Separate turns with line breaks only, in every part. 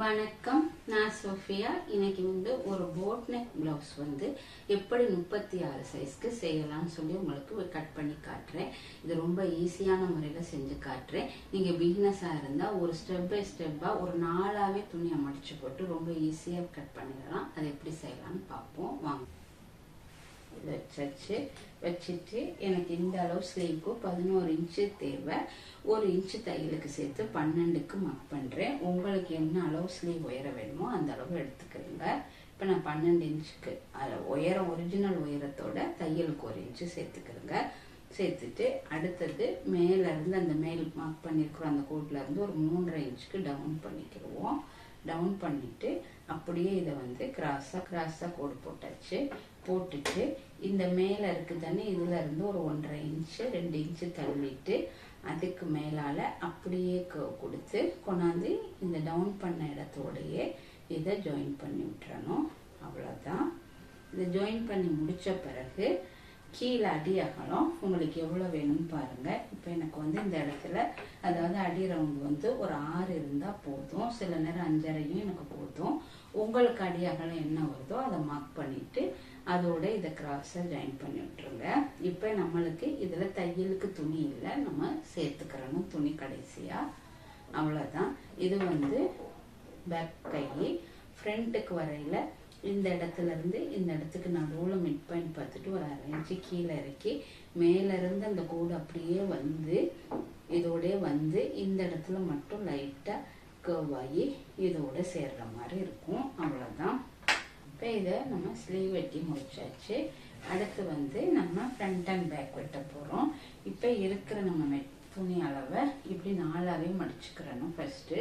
வணக்கம், நான் சோஃபியா. இன்னைக்கு ஒரு போட் நெக் பிளவுஸ் எப்படி 36 சைஸ்க்கு செய்யலாம்னு சொல்லி உங்களுக்கு கட் பண்ணி காட்டுறேன். இது ரொம்ப ஈஸியான முறையில் செஞ்சு காட்டுறேன். நீங்கள் பிகினஸாக இருந்தால் ஒரு ஸ்டெப் பை ஸ்டெப்பாக ஒரு நாளாகவே துணியை மடிச்சு போட்டு ரொம்ப ஈஸியாக கட் பண்ணிடலாம். அதை எப்படி செய்யலாம்னு பார்ப்போம் வாங்க. இதை வச்சுட்டு எனக்கு இந்த அளவு ஸ்லீவுக்கு 11 இன்ச்சு தேவை. 1 இன்ச்சு தையலுக்கு சேர்த்து 12க்கு மார்க் பண்ணுறேன். உங்களுக்கு என்ன அளவு ஸ்லீவ் உயர வேணுமோ அந்த அளவு எடுத்துக்கிறீங்க. இப்போ நான் 12 இன்ச்சுக்கு உயரம் ஒரிஜினல் உயரத்தோட தையலுக்கு 1 இன்ச்சு சேர்த்துக்கிறேங்க. சேர்த்துட்டு அடுத்தது மேலேருந்து அந்த மேல் மார்க் பண்ணியிருக்கிறோம் அந்த கோட்லேருந்து ஒரு 3.5 இன்ச்சுக்கு டவுன் பண்ணிக்கிடுவோம். டவுன் பண்ணிட்டு அப்படியே இதை கிராஸாக கோடு போட்டாச்சு. போட்டுட்டு இந்த மேலே இருக்குது தானே, இதில் இருந்து ஒரு 1.5 இன்ச்சு 2 இன்ச்சு தள்ளிட்டு அதுக்கு மேலால் அப்படியே கொடுத்து கொண்டாந்து இந்த டவுன் பண்ண இடத்தோடையே இதை ஜாயின் பண்ணி விட்டுறணும். அவ்வளோதான். இதை ஜாயின் பண்ணி முடித்த பிறகு கீழே அடி அகலம் உங்களுக்கு எவ்வளோ வேணும்னு பாருங்கள். இப்போ எனக்கு இந்த இடத்துல அதாவது அடி ரவுண்டு ஒரு 6 இருந்தால் போதும். சில நேரம் 5.5 எனக்கு போதும். உங்களுக்கு அடி அகலம் என்ன வருதோ அதை மார்க் பண்ணிவிட்டு அதோட இதை கிராஸாக ஜாயின் பண்ணி விட்டுருங்க. இப்போ நம்மளுக்கு இதில் தையலுக்கு துணி இல்லை, நம்ம சேர்த்துக்கிறணும் துணி கடைசியாக. அவ்வளோதான். இது பேக் கை. ஃப்ரண்ட்டுக்கு வரையில் இந்த இடத்துல இருந்து இந்த இடத்துக்கு நடுவில் மிட் பாயிண்ட் பார்த்துட்டு ஒரு 1/2 இன்ச்சு கீழே இறக்கி மேலேருந்து அந்த கோடு அப்படியே இதோட இந்த இடத்துல மட்டும் லைட்டாக கர்வ் ஆகி இதோட சேர்ற மாதிரி இருக்கும். அவ்வளோதான். இப்போ இதை நம்ம ஸ்லீவ் வெட்டி முடிச்சாச்சு. அடுத்து நம்ம ஃப்ரண்ட் அண்ட் பேக் வெட்ட போகிறோம். இப்போ இருக்கிற நம்ம துணி அளவை இப்படி 4ஆவே மடிச்சுக்கிறணும். ஃபர்ஸ்ட்டு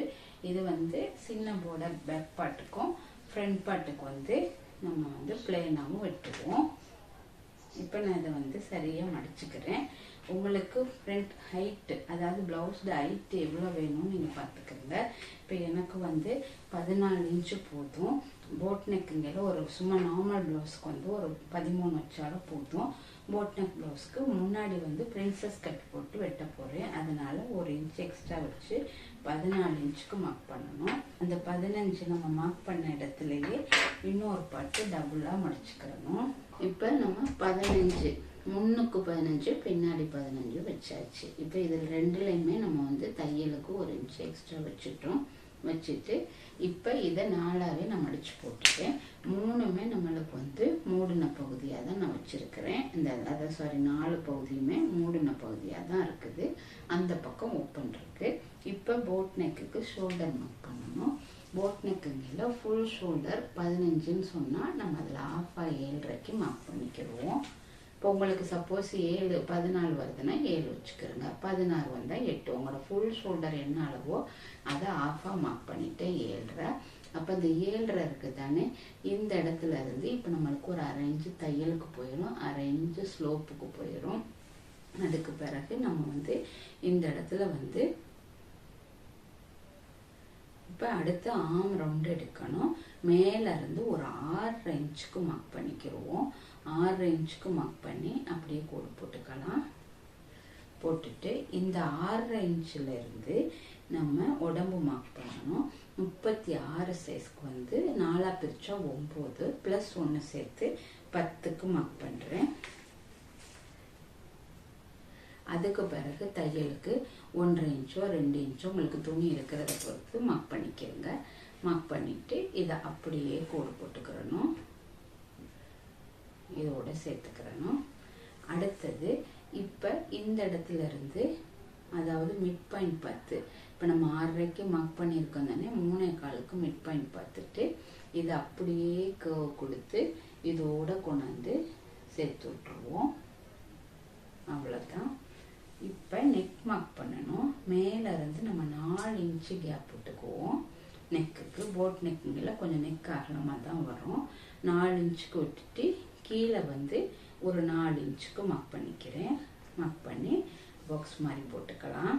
இது சின்ன போர்டர் பேக் பார்ட்டுக்கும் ஃப்ரண்ட் பார்ட்டுக்கு நம்ம பிளெயினாகவும் வெட்டுவோம். இப்போ நான் இதை சரியாக மடிச்சுக்கிறேன். உங்களுக்கு ஃப்ரண்ட் ஹைட்டு அதாவது ப்ளவுஸ்ட ஹைட்டு எவ்வளோ வேணும்னு நீங்கள் பார்த்துக்கிறங்க. இப்போ எனக்கு 14 இன்ச்சு போதும். போட் நெக்குங்கிற ஒரு சும்மா நார்மல் ப்ளவுஸ்க்கு ஒரு 13 வச்சாலும் போதும். போட் நெக் ப்ளவுஸ்க்கு முன்னாடி பிரின்சஸ் கட் போட்டு வெட்ட போகிறேன். அதனால 1 இன்ச்சு எக்ஸ்ட்ரா வச்சு 14 இன்ச்சுக்கு மார்க் பண்ணணும். அந்த 15 நம்ம மார்க் பண்ண இடத்துலையே இன்னொரு பாட்டு டபுளாக மடிச்சுக்கிறணும். இப்போ நம்ம 15 முன்னுக்கு 15 பின்னாடி 15 வச்சாச்சு. இப்போ இதில் ரெண்டுலையுமே நம்ம தையலுக்கு 1 இன்ச்சு எக்ஸ்ட்ரா வச்சுட்டு இப்போ இதை 4ஆவே நான் மடிச்சு போட்டுட்டேன். 3மே நம்மளுக்கு மூடின பகுதியாக தான் நான் வச்சிருக்கிறேன். அதாவது 4 பகுதியுமே மூடின பகுதியாக தான் இருக்குது. அந்த பக்கம் ஓப்பன் இருக்கு. இப்போ போட் நெக்குக்கு ஷோல்டர் மார்க் பண்ணணும். போட் நெக்குங்கில ஃபுல் ஷோல்டர் 15ன்னு சொன்னால் நம்ம அதில் ஆஃபாக 7.5க்கு மார்க் பண்ணிக்கிடுவோம். இப்போ உங்களுக்கு சப்போஸ் 14 வருதுன்னா 7 வச்சுக்கிறோங்க. 16 வந்தால் 8. உங்களோட ஃபுல் ஷோல்டர் என்ன அளவோ அதை ஆஃபாக மார்க் பண்ணிவிட்டேன் 7.5. அப்போ இந்த 7.5 இருக்குது தானே, இந்த இடத்துல இருந்து இப்போ நம்மளுக்கு ஒரு 1/2 இன்ச்சு தையலுக்கு போயிடும், 1/2 இன்ச்சு ஸ்லோப்புக்கு போயிடும். அதுக்கு பிறகு நம்ம இந்த இடத்துல இப்போ அடுத்து ஆம் ரவுண்டு எடுக்கணும். மேலேருந்து ஒரு 6.5 இன்ச்சுக்கு மார்க் பண்ணிக்கிடுவோம். 6 இன்ச்சுக்கு மார்க் பண்ணி அப்படியே கோடு போட்டுக்கலாம். போட்டுட்டு இந்த 6.5 இன்ச்சில் இருந்து நம்ம உடம்பு மார்க் பண்ணணும். 36 சைஸ்க்கு 4ஆக பிரித்தா 9 + 1 சேர்த்து 10க்கு மார்க் பண்ணுறேன். அதுக்கு பிறகு தையலுக்கு 1/2 இன்ச்சோ 2 இன்ச்சோ உங்களுக்கு துணி இருக்கிறத பொறுத்து மார்க் பண்ணிக்கிறங்க. மார்க் பண்ணிவிட்டு இதை அப்படியே கோடு போட்டுக்கிறணும். இதோட சேர்த்துக்கிறணும். அடுத்தது இப்போ இந்த இடத்துல இருந்து அதாவது மிட் பாயிண்ட் பார்த்து இப்போ நம்ம 6.5க்கு மார்க் பண்ணியிருக்கோம் தானே, 3.25க்கு மிட் பாயிண்ட் பார்த்துட்டு இதை அப்படியே கர்வ் கொடுத்து இதோட கொண்டாந்து சேர்த்து விட்டுருவோம். அவ்வளோதான். இப்போ நெக் மார்க் பண்ணணும். மேலேருந்து நம்ம 4 இன்ச்சு கேப் விட்டுக்குவோம் நெக்குக்கு. போட் நெக்குங்கில் கொஞ்சம் நெக் அகலமாக தான் வரும். 4 இன்ச்சுக்கு விட்டுட்டு கீழே ஒரு 4 இன்ச்சுக்கு மார்க் பண்ணிக்கிறேன். மார்க் பண்ணி பாக்ஸ் மாதிரி போட்டுக்கலாம்.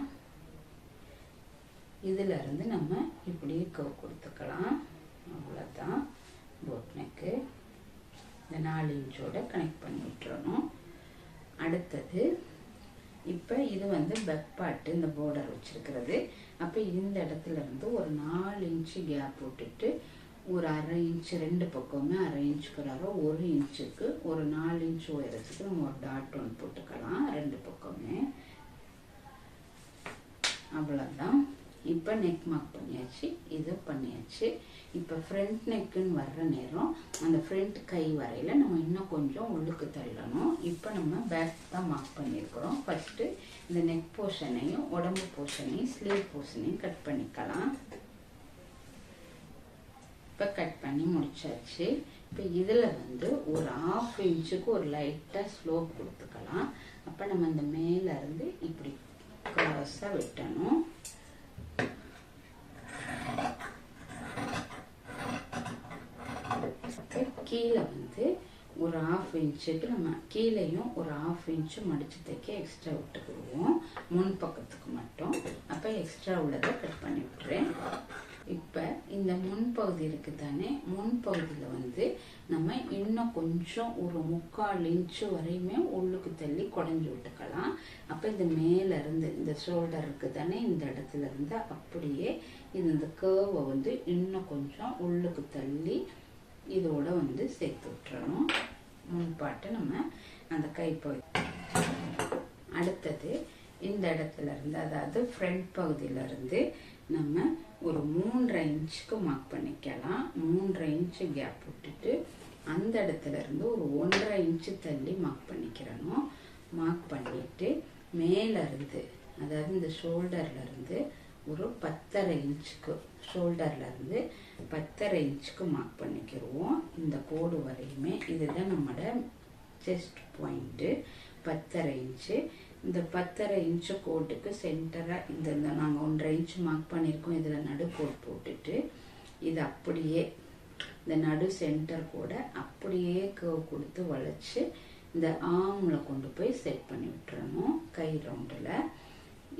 இதில் இருந்து நம்ம இப்படியே கர்வ் கொடுத்துக்கலாம். அவ்வளோதான். போட் நெக்கு இந்த 4 இன்ச்சோட கனெக்ட் பண்ணி விட்டுறணும். அடுத்தது இப்போ இது வந்து பேக் பார்ட்டு இந்த பார்டர் வச்சிருக்கிறது. அப்போ இந்த இடத்துல இருந்து ஒரு 4 இன்ச்சு கேப் விட்டுட்டு ஒரு 1/2 இன்ச்சு 2 பக்கமே 1/2 இன்ச்சுக்கு 1 இன்ச்சுக்கு ஒரு 4 இன்ச்சு உயரத்துக்கு நம்ம ஒரு டாட் ஒன்று போட்டுக்கலாம் 2 பக்கமே. அவ்வளோதான். இப்போ நெக் மார்க் பண்ணியாச்சு, இது பண்ணியாச்சு. இப்போ ஃப்ரண்ட் நெக்குன்னு வர்ற நேரம் அந்த ஃப்ரண்ட் கை வரையில் நம்ம இன்னும் கொஞ்சம் உள்ளுக்கு தள்ளணும். இப்போ நம்ம பேக் தான் மார்க் பண்ணியிருக்கிறோம். ஃபஸ்ட்டு இந்த நெக் போர்ஷனையும் உடம்பு போர்ஷனையும் ஸ்லீவ் போர்ஷனையும் கட் பண்ணிக்கலாம். இப்போ கட் பண்ணி முடிச்சாச்சு. இப்போ இதில் வந்து ஒரு 1/2 இன்ச்சுக்கு ஒரு லைட்டாக ஸ்லோப் கொடுத்துக்கலாம். அப்போ நம்ம இந்த மேலேருந்து இப்படி க்ராஸாக வெட்டணும். கீழே வந்து ஒரு 1/2 இன்ச்சுக்கு நம்ம கீழேயும் ஒரு 1/2 இன்ச்சு மடிச்சு தைக்க எக்ஸ்ட்ரா விட்டுக்குருவோம் முன் பக்கத்துக்கு மட்டும். அப்போ எக்ஸ்ட்ரா உள்ளதை கட் பண்ணி விட்டுறேன். இப்போ இந்த முன்பகுதி இருக்குது தானே, முன்பகுதியில் வந்து நம்ம இன்னும் கொஞ்சம் ஒரு 3/4 இன்ச்சு வரையுமே உள்ளுக்கு தள்ளி குடஞ்சி விட்டுக்கலாம். அப்போ இந்த மேலேருந்து இந்த ஷோல்டர் இருக்குது தானே, இந்த இடத்துல இருந்து அப்படியே இந்த கர்வை வந்து இன்னும் கொஞ்சம் உள்ளுக்கு தள்ளி இதோட வந்து சேர்த்து விட்டுறணும். முன்பாட்டு நம்ம அந்த கைப்பகுதி. அடுத்தது இந்த இடத்துல இருந்து, அதாவது ஃப்ரண்ட் பகுதியிலேருந்து நம்ம ஒரு 3/2 இன்ச்சுக்கு மார்க் பண்ணிக்கலாம். 3/2 இன்ச்சு கேப் விட்டுட்டு அந்த இடத்துல இருந்து ஒரு 1/2 இன்ச்சு தள்ளி மார்க் பண்ணிக்கிறணும். மார்க் பண்ணிட்டு மேலேருந்து, அதாவது இந்த ஷோல்டர்லேருந்து ஒரு 10/2 இன்ச்சுக்கு, ஷோல்டர்லேருந்து 10/2 இன்ச்சுக்கு மார்க் பண்ணிக்கிடுவோம். இந்த கோடு வரையுமே இதுதான் நம்மளோட செஸ்ட் பாயிண்ட்டு 10/2 இன்ச்சு. இந்த 10/2 இன்ச்சு கோட்டுக்கு சென்டராக இந்த நாங்கள் 1/2 இன்ச்சு மார்க் பண்ணியிருக்கோம். இதில் நடுக்கோடு போட்டுட்டு இது அப்படியே இந்த நடு சென்டர் கூட அப்படியே கர்வ் கொடுத்து வளைச்சி இந்த ஆர்மில் கொண்டு போய் செட் பண்ணி விட்டுறணும் கை ரவுண்டில்.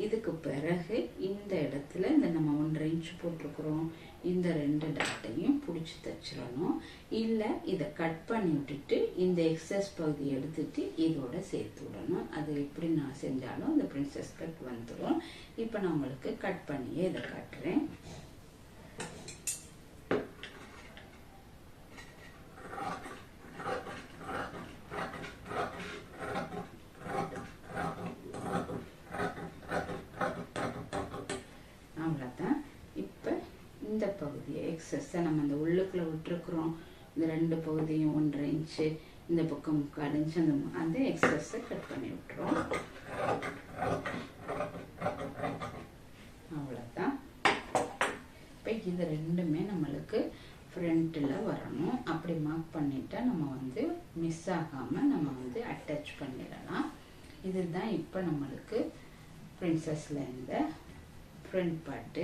இதுக்கு பிறகு இந்த இடத்துல இந்த நம்ம 1/2 இன்ச்சு போட்டிருக்கிறோம், இந்த 2 டாட்டையும் பிடிச்சி தைச்சிடணும். இல்லை இதை கட் பண்ணி விட்டுட்டு இந்த எக்ஸஸ் பகுதியை எடுத்துட்டு இதோட சேர்த்து விடணும். அது எப்படி நான் செஞ்சாலும் இந்த பிரின்சஸ் கட் வந்துடும். இப்போ நான் உங்களுக்கு கட் பண்ணியே இதை காட்டுறேன். அவ்வளோதான். இப்போ இந்த பகுதியை எக்ஸஸை நம்ம இந்த உள்ளுக்குள்ளே விட்டுருக்குறோம். இந்த 2 பகுதியும் 1/2 இன்ச்சு, இந்த பக்கம் 3/4 இன்ச்சு, அந்த எக்ஸஸை கட் பண்ணி விட்டுறோம். அவ்வளோதான். இப்போ இது ரெண்டுமே நம்மளுக்கு ஃப்ரண்ட்டில் வரணும். அப்படி மார்க் பண்ணிட்டா நம்ம வந்து மிஸ் ஆகாமல் நம்ம வந்து அட்டாச் பண்ணிடலாம். இதுதான் இப்போ நம்மளுக்கு பிரின்சஸில் இந்த ஃப்ரண்ட் பார்ட்டு.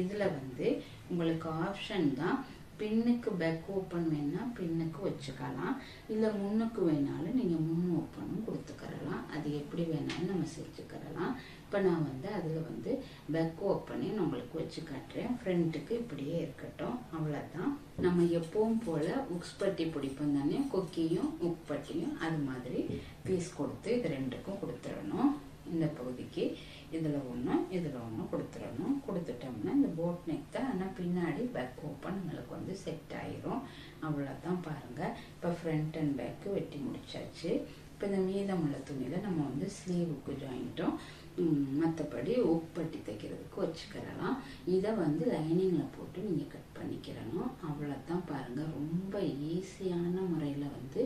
இதில் வந்து உங்களுக்கு ஆப்ஷன் தான், பின்னுக்கு பேக் ஓப்பன் வேணால் பின்னுக்கு வச்சுக்கலாம், இல்லை முன்னுக்கு வேணாலும் நீங்கள் முன் ஓப்பனும் கொடுத்துக்கிறலாம். அது எப்படி வேணாலும் நம்ம செஞ்சுக்கிறலாம். இப்போ நான் வந்து அதில் வந்து பேக் ஓப்பனே நான் உங்களுக்கு வச்சு காட்டுறேன். ஃப்ரண்ட்டுக்கு இப்படியே இருக்கட்டும். அவ்வளோதான். நம்ம எப்பவும் போல் உக்ஸ் பட்டி பிடிப்போம் தானே, கொக்கியும் உக் பட்டியும் அது மாதிரி பீஸ் கொடுத்து இது 2க்கும் கொடுத்துடணும். இந்த பகுதிக்கு இதில் ஒன்று இதில் ஒன்று கொடுத்துடணும். கொடுத்துட்டோம்னா இந்த போட் நெக் தான், ஆனால் பின்னாடி பேக் ஓப்பன் நம்மளுக்கு வந்து செட் ஆயிரும். அவ்வளோதான். பாருங்கள், இப்போ ஃப்ரண்ட் அண்ட் பேக்கு வெட்டி முடிச்சாச்சு. இப்போ இந்த மீதமுள்ள துணியில் நம்ம வந்து ஸ்லீவுக்கு ஜாயிண்ட்டும் மற்றபடி உப்பட்டி தைக்கிறதுக்கு வச்சுக்கிறலாம். இதை வந்து லைனிங்கில் போட்டு நீங்கள் கட் பண்ணிக்கிறணும். அவ்வளோதான். பாருங்கள், ரொம்ப ஈஸியான முறையில் வந்து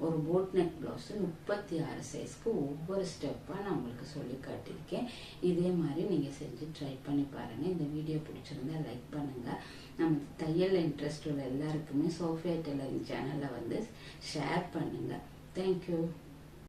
ஒரு போட் நெக் ப்ளவுஸு 36 சைஸ்க்கு ஒவ்வொரு ஸ்டெப்பாக நான் உங்களுக்கு சொல்லி காட்டியிருக்கேன். இதே மாதிரி நீங்கள் செஞ்சு ட்ரை பண்ணி பாருங்கள். இந்த வீடியோ பிடிச்சிருந்தா லைக் பண்ணுங்கள். நம்ம தையல் இன்ட்ரெஸ்ட் உள்ள எல்லாருக்குமே சோஃபியா டெய்லரிங் சேனலை வந்து ஷேர் பண்ணுங்கள். தேங்க்யூ.